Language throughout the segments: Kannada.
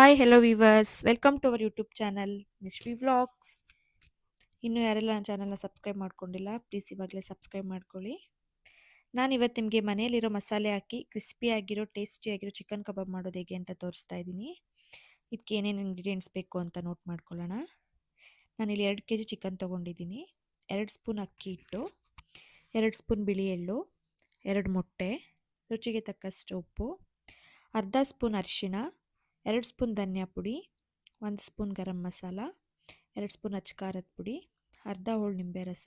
Hi hello viewers, welcome to our YouTube channel Nishvi vlogs. ಇನ್ನೂ ಯಾರೆಲ್ಲ ನನ್ನ ಚಾನಲ್ನ ಸಬ್ಸ್ಕ್ರೈಬ್ ಮಾಡ್ಕೊಂಡಿಲ್ಲ, ಪ್ಲೀಸ್ ಇವಾಗಲೇ ಸಬ್ಸ್ಕ್ರೈಬ್ ಮಾಡ್ಕೊಳ್ಳಿ. ನಾನು ಇವತ್ತು ನಿಮಗೆ ಮನೆಯಲ್ಲಿರೋ ಮಸಾಲೆ ಹಾಕಿ ಕ್ರಿಸ್ಪಿಯಾಗಿರೋ ಟೇಸ್ಟಿಯಾಗಿರೋ ಚಿಕನ್ ಕಬಾಬ್ ಮಾಡೋದು ಹೇಗೆ ಅಂತ ತೋರಿಸ್ತಾ ಇದ್ದೀನಿ. ಇದಕ್ಕೆ ಏನೇನು ಇಂಗ್ರೀಡಿಯೆಂಟ್ಸ್ ಬೇಕು ಅಂತ ನೋಟ್ ಮಾಡ್ಕೊಳ್ಳೋಣ. ನಾನಿಲ್ಲಿ 2 kg ಚಿಕನ್ ತೊಗೊಂಡಿದ್ದೀನಿ. 2 ಸ್ಪೂನ್ ಅಕ್ಕಿ ಹಿಟ್ಟು, 2 ಸ್ಪೂನ್ ಬಿಳಿ ಎಳ್ಳು, 2 ಮೊಟ್ಟೆ, ರುಚಿಗೆ ತಕ್ಕಷ್ಟು ಉಪ್ಪು, ಅರ್ಧ ಸ್ಪೂನ್ ಅರಿಶಿಣ, 2 ಸ್ಪೂನ್ ಧನಿಯಾ ಪುಡಿ, 1 ಸ್ಪೂನ್ ಗರಂ ಮಸಾಲ, 2 ಸ್ಪೂನ್ ಅಚ್ಚಕಾರದ ಪುಡಿ, ಅರ್ಧ ಹೋಳು ನಿಂಬೆ ರಸ,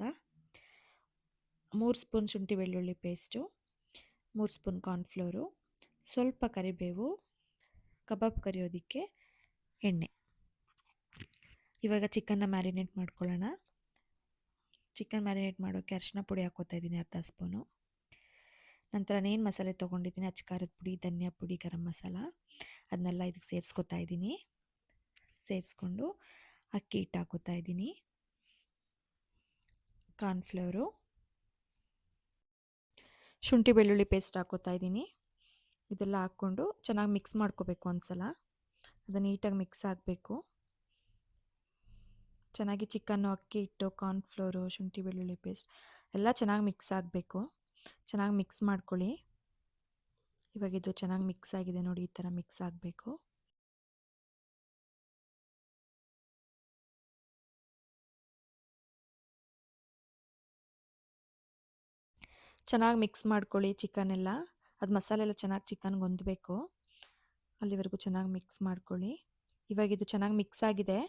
3 ಸ್ಪೂನ್ ಶುಂಠಿ ಬೆಳ್ಳುಳ್ಳಿ ಪೇಸ್ಟು, 3 ಸ್ಪೂನ್ ಕಾರ್ನ್ಫ್ಲೋರು, ಸ್ವಲ್ಪ ಕರಿಬೇವು, ಕಬಾಬ್ ಕರಿಯೋದಕ್ಕೆ ಎಣ್ಣೆ. ಇವಾಗ ಚಿಕನ್ನ ಮ್ಯಾರಿನೇಟ್ ಮಾಡ್ಕೊಳ್ಳೋಣ. ಚಿಕನ್ ಮ್ಯಾರಿನೇಟ್ ಮಾಡೋಕ್ಕೆ ಅರಿಶಿನ ಪುಡಿ ಹಾಕ್ಕೋತಾ ಇದ್ದೀನಿ ಅರ್ಧ ಸ್ಪೂನು. ನಂತರ ನೇನು ಮಸಾಲೆ ತೊಗೊಂಡಿದ್ದೀನಿ, ಅಚ್ಚಕಾರದ ಪುಡಿ, ಧನಿಯಾ ಪುಡಿ, ಗರಂ ಮಸಾಲ, ಅದನ್ನೆಲ್ಲ ಇದಕ್ಕೆ ಸೇರಿಸ್ಕೊತಾ ಇದ್ದೀನಿ. ಸೇರಿಸ್ಕೊಂಡು ಅಕ್ಕಿ ಹಿಟ್ಟು ಹಾಕೋತಾ ಇದ್ದೀನಿ, ಕಾರ್ನ್ಫ್ಲೋರು, ಶುಂಠಿ ಬೆಳ್ಳುಳ್ಳಿ ಪೇಸ್ಟ್ ಹಾಕೋತಾ ಇದ್ದೀನಿ. ಇದೆಲ್ಲ ಹಾಕ್ಕೊಂಡು ಚೆನ್ನಾಗಿ ಮಿಕ್ಸ್ ಮಾಡ್ಕೋಬೇಕು. ಒಂದ್ಸಲ ಅದು ನೀಟಾಗಿ ಮಿಕ್ಸ್ ಆಗಬೇಕು. ಚೆನ್ನಾಗಿ ಚಿಕನ್ನು, ಅಕ್ಕಿ ಹಿಟ್ಟು, ಕಾರ್ನ್ಫ್ಲೋರು, ಶುಂಠಿ ಬೆಳ್ಳುಳ್ಳಿ ಪೇಸ್ಟ್ ಎಲ್ಲ ಚೆನ್ನಾಗಿ ಮಿಕ್ಸ್ ಆಗಬೇಕು. ಚೆನ್ನಾಗಿ ಮಿಕ್ಸ್ ಮಾಡ್ಕೊಳ್ಳಿ. ಇವಾಗ ಇದು ಚೆನ್ನಾಗಿ ಮಿಕ್ಸ್ ಆಗಿದೆ ನೋಡಿ, ಈ ಥರ ಮಿಕ್ಸ್ ಆಗಬೇಕು. ಚೆನ್ನಾಗಿ ಮಿಕ್ಸ್ ಮಾಡ್ಕೊಳ್ಳಿ ಚಿಕನ್ ಎಲ್ಲ. ಅದು ಮಸಾಲೆ ಎಲ್ಲ ಚೆನ್ನಾಗಿ ಚಿಕನ್ಗೆ ಹೊಂದಬೇಕು, ಅಲ್ಲಿವರೆಗೂ ಚೆನ್ನಾಗಿ ಮಿಕ್ಸ್ ಮಾಡ್ಕೊಳ್ಳಿ. ಇವಾಗ ಇದು ಚೆನ್ನಾಗಿ ಮಿಕ್ಸ್ ಆಗಿದೆ.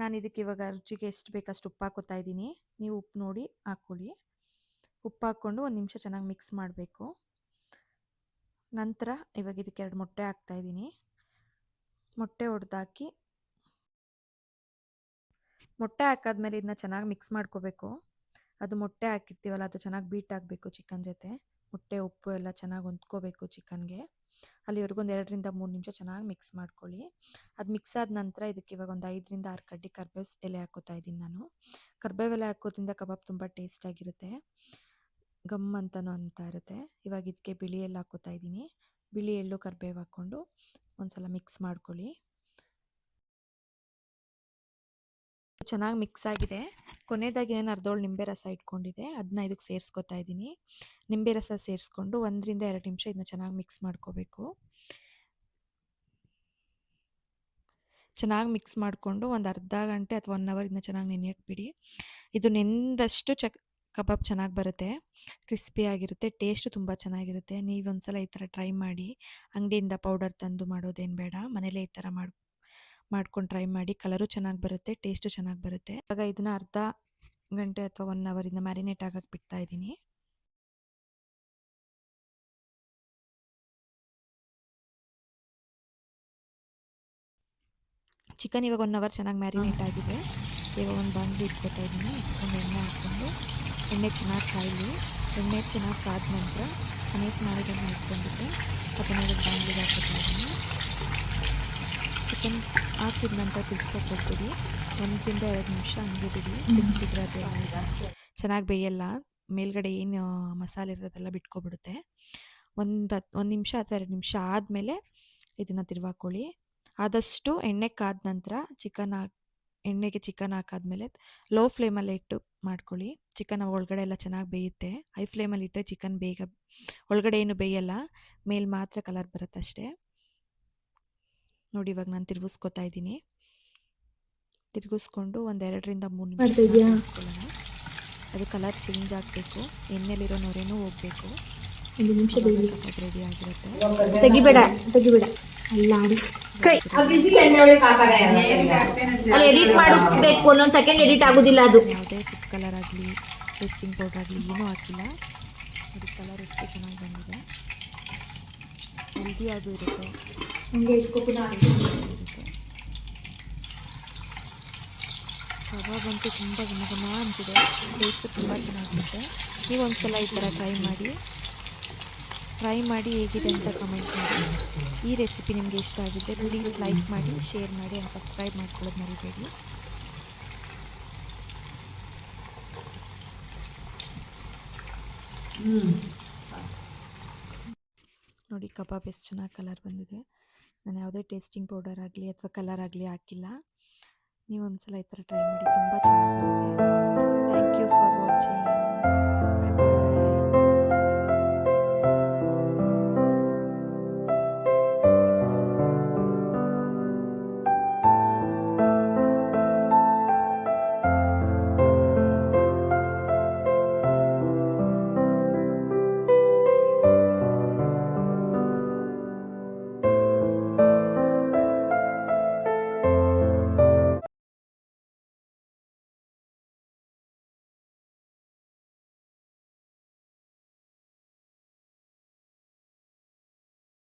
ನಾನು ಇದಕ್ಕೆ ಇವಾಗ ರುಚಿಗೆ ಎಷ್ಟು ಬೇಕಷ್ಟು ಉಪ್ಪು ಹಾಕೋತಾ ಇದ್ದೀನಿ. ನೀವು ಉಪ್ಪು ನೋಡಿ ಹಾಕ್ಕೊಳ್ಳಿ. ಉಪ್ಪು ಹಾಕ್ಕೊಂಡು 1 ನಿಮಿಷ ಚೆನ್ನಾಗಿ ಮಿಕ್ಸ್ ಮಾಡಬೇಕು. ನಂತರ ಇವಾಗ ಇದಕ್ಕೆ 2 ಮೊಟ್ಟೆ ಹಾಕ್ತಾ ಇದ್ದೀನಿ. ಮೊಟ್ಟೆ ಒಡೆದಾಕಿ, ಮೊಟ್ಟೆ ಹಾಕಾದ್ಮೇಲೆ ಇದನ್ನ ಚೆನ್ನಾಗಿ ಮಿಕ್ಸ್ ಮಾಡ್ಕೋಬೇಕು. ಅದು ಮೊಟ್ಟೆ ಹಾಕಿರ್ತೀವಲ್ಲ, ಅದು ಚೆನ್ನಾಗಿ ಬೀಟ್ ಆಗಬೇಕು ಚಿಕನ್ ಜೊತೆ. ಮೊಟ್ಟೆ ಉಪ್ಪು ಎಲ್ಲ ಚೆನ್ನಾಗಿ ಹೊಂದ್ಕೋಬೇಕು ಚಿಕನ್ಗೆ. ಅಲ್ಲಿವರೆಗೂ ಒಂದು 2 ರಿಂದ 3 ನಿಮಿಷ ಚೆನ್ನಾಗಿ ಮಿಕ್ಸ್ ಮಾಡ್ಕೊಳ್ಳಿ. ಅದು ಮಿಕ್ಸ್ ಆದ ನಂತರ ಇದಕ್ಕೆ ಇವಾಗ ಒಂದು 5 ರಿಂದ 6 ಕಡ್ಡಿ ಕರ್ಬೇವು ಎಲೆ ಹಾಕೋತಾ ಇದ್ದೀನಿ ನಾನು. ಕರ್ಬೇವು ಎಲೆ ಹಾಕೋದ್ರಿಂದ ಕಬಾಬ್ ತುಂಬ ಟೇಸ್ಟಾಗಿರುತ್ತೆ, ಗಮ್ ಅಂತನೂ ಅಂತ ಇರುತ್ತೆ. ಇವಾಗ ಇದಕ್ಕೆ ಬಿಳಿ ಎಳ್ಳು ಹಾಕೋತಾ ಇದ್ದೀನಿ. ಬಿಳಿ ಎಳ್ಳು, ಕರ್ಬೇವು ಹಾಕ್ಕೊಂಡು ಒಂದ್ಸಲ ಮಿಕ್ಸ್ ಮಾಡ್ಕೊಳ್ಳಿ. ಚೆನ್ನಾಗಿ ಮಿಕ್ಸ್ ಆಗಿದೆ. ಕೊನೆಯದಾಗಿ ನಾನು ಅರ್ಧೋಳು ನಿಂಬೆ ರಸ ಇಟ್ಕೊಂಡಿದ್ದೆ, ಅದನ್ನ ಇದಕ್ಕೆ ಸೇರಿಸ್ಕೊತಾ ಇದ್ದೀನಿ. ನಿಂಬೆ ರಸ ಸೇರಿಸ್ಕೊಂಡು 1 ರಿಂದ 2 ನಿಮಿಷ ಇದನ್ನ ಚೆನ್ನಾಗಿ ಮಿಕ್ಸ್ ಮಾಡ್ಕೋಬೇಕು. ಚೆನ್ನಾಗಿ ಮಿಕ್ಸ್ ಮಾಡಿಕೊಂಡು ಒಂದು ಅರ್ಧ ಗಂಟೆ ಅಥವಾ 1 ಅವರ್ ಇದನ್ನ ಚೆನ್ನಾಗಿ ನೆನೆಯಕ್ಕೆ ಬಿಡಿ. ಇದು ನೆಂದಷ್ಟು ಕಬಾಬ್ ಚೆನ್ನಾಗಿ ಬರುತ್ತೆ, ಕ್ರಿಸ್ಪಿಯಾಗಿರುತ್ತೆ, ಟೇಸ್ಟು ತುಂಬ ಚೆನ್ನಾಗಿರುತ್ತೆ. ನೀವೊಂದ್ಸಲ ಈ ಥರ ಟ್ರೈ ಮಾಡಿ. ಅಂಗಡಿಯಿಂದ ಪೌಡರ್ ತಂದು ಮಾಡೋದೇನು ಬೇಡ, ಮನೇಲೇ ಈ ಥರ ಮಾಡ್ಕೊಂಡು ಟ್ರೈ ಮಾಡಿ. ಕಲರು ಚೆನ್ನಾಗಿ ಬರುತ್ತೆ, ಟೇಸ್ಟು ಚೆನ್ನಾಗಿ ಬರುತ್ತೆ. ಇವಾಗ ಇದನ್ನ ಅರ್ಧ ಗಂಟೆ ಅಥವಾ 1 ಅವರಿಂದ ಮ್ಯಾರಿನೇಟ್ ಆಗಕ್ಕೆ ಬಿಡ್ತಾ ಇದ್ದೀನಿ. ಚಿಕನ್ ಇವಾಗ 1 ಅವರ್ ಚೆನ್ನಾಗಿ ಮ್ಯಾರಿನೇಟ್ ಆಗಿದೆ. ಇವಾಗ ಒಂದು ಬಾಣಲಿ ಇಟ್ಕೊತಾ ಇದ್ದೀನಿ. ಇಟ್ಕೊಂಡು ಎಣ್ಣೆ ಹಾಕ್ಕೊಂಡು ಎಣ್ಣೆ ಚೆನ್ನಾಗಿ ಕಾಯಲಿ. ಎಣ್ಣೆ ಚೆನ್ನಾಗಿ ಕಾದ ನಂತರ ಅನೇಕ ಮಾಡಿದ್ದನ್ನು ಇಟ್ಕೊಂಡ್ಬಿಟ್ಟು ಅದನ್ನ ಬಾಣಲಿಗೆ ಹಾಕೋತಾ ಇದ್ದೀನಿ. ಚಿಕನ್ ಹಾಕಿದ ನಂತರ ತಿರ್ಸ್ಕೊಟ್ಬಿಡಿ. 1 ರಿಂದ 2 ನಿಮಿಷ ಹಂಗೆ ಬಿಡಿ. ತಿರ್ಸಿದ್ರೆ ಅದು ಚೆನ್ನಾಗಿ ಬೇಯಲ್ಲ, ಮೇಲ್ಗಡೆ ಏನು ಮಸಾಲೆ ಇರ್ತದೆಲ್ಲ ಬಿಟ್ಕೊಬಿಡುತ್ತೆ. ಒಂದು ನಿಮಿಷ ಅಥವಾ 2 ನಿಮಿಷ ಆದಮೇಲೆ ಇದನ್ನು ತಿರ್ವಾಕೊಳ್ಳಿ. ಆದಷ್ಟು ಎಣ್ಣೆ ಕಾದ ನಂತರ ಎಣ್ಣೆಗೆ ಚಿಕನ್ ಹಾಕಾದ್ಮೇಲೆ ಲೋ ಫ್ಲೇಮಲ್ಲೇ ಇಟ್ಟು ಮಾಡ್ಕೊಳ್ಳಿ. ಚಿಕನ್ ಒಳಗಡೆ ಎಲ್ಲ ಚೆನ್ನಾಗಿ ಬೇಯುತ್ತೆ. ಹೈ ಫ್ಲೇಮಲ್ಲಿ ಇಟ್ಟರೆ ಚಿಕನ್ ಬೇಗ ಒಳಗಡೆ ಏನು ಬೇಯಲ್ಲ, ಮೇಲೆ ಮಾತ್ರ ಕಲರ್ ಬರುತ್ತಷ್ಟೇ. ನೋಡಿ ಇವಾಗ ನಾನು ತಿರುಗಿಸ್ಕೊತಾ ಇದ್ದೀನಿ. ತಿರುಗಿಸ್ಕೊಂಡು ಒಂದು 2 ರಿಂದ 3 ನಿಮಿಷ ತಿರುಗಿಸ್ಕೊಳ್ಳೋಣ. ಅದು ಕಲರ್ ಚೇಂಜ್ ಆಗಬೇಕು, ಎಣ್ಣೆಲಿರೋ ನೊರೆನೂ ಹೋಗಬೇಕು. 1 ನಿಮಿಷ ರೆಡಿ ಆಗಿರುತ್ತೆ. ತೆಗಿಬೇಡ ಎಡಿಟ್ ಮಾಡಬೇಕು. ಒಂದೊಂದು ಸೆಕೆಂಡ್ ಎಡಿಟ್ ಆಗೋದಿಲ್ಲ. ಅದು ಯಾವುದೇ ಫುಡ್ ಕಲರ್ ಆಗಲಿ, ಟೇಸ್ಟಿಂಗ್ ಪೌಡರ್ ಆಗಲಿ ಏನೂ ಹಾಕಿಲ್ಲ. ಅದು ಕಲರ್ ಎಷ್ಟು ಚೆನ್ನಾಗಿ ಬಂದಿದೆ, ಹೆಲ್ದಿಯಾಗೂ ಇರುತ್ತೆ. ಕಬಾಬ್ ಅಂತೂ ತುಂಬ ಘಮ ಅಂತಿದೆ, ಟೇಸ್ಟ್ ತುಂಬ ಚೆನ್ನಾಗಿರುತ್ತೆ. ನೀವು ಒಂದ್ಸಲ ಈ ಥರ ಟ್ರೈ ಮಾಡಿ ಹೇಗಿದೆ ಅಂತ ಕಮೆಂಟ್ ಮಾಡಿ. ಈ ರೆಸಿಪಿ ನಿಮಗೆ ಇಷ್ಟ ಆಗಿದ್ದರೆ ಪ್ಲೀಸ್ ಲೈಕ್ ಮಾಡಿ, ಶೇರ್ ಮಾಡಿ ಆ್ಯಂಡ್ ಸಬ್ಸ್ಕ್ರೈಬ್ ಮಾಡ್ಕೊಳ್ಳೋದು ಮರಿಬೇಡಿ. ನೋಡಿ ಕಬಾಬ್ ಎಷ್ಟು ಚೆನ್ನಾಗಿ ಕಲರ್ ಬಂದಿದೆ. ನಾನು ಯಾವುದೇ ಟೇಸ್ಟಿಂಗ್ ಪೌಡರ್ ಆಗಲಿ ಅಥವಾ ಕಲರ್ ಆಗಲಿ ಹಾಕಿಲ್ಲ. ನೀವು ಒಂದ್ಸಲ ಈ ಥರ ಟ್ರೈ ಮಾಡಿ, ತುಂಬ ಚೆನ್ನಾಗಿ ಬರುತ್ತೆ. Thank you for watching.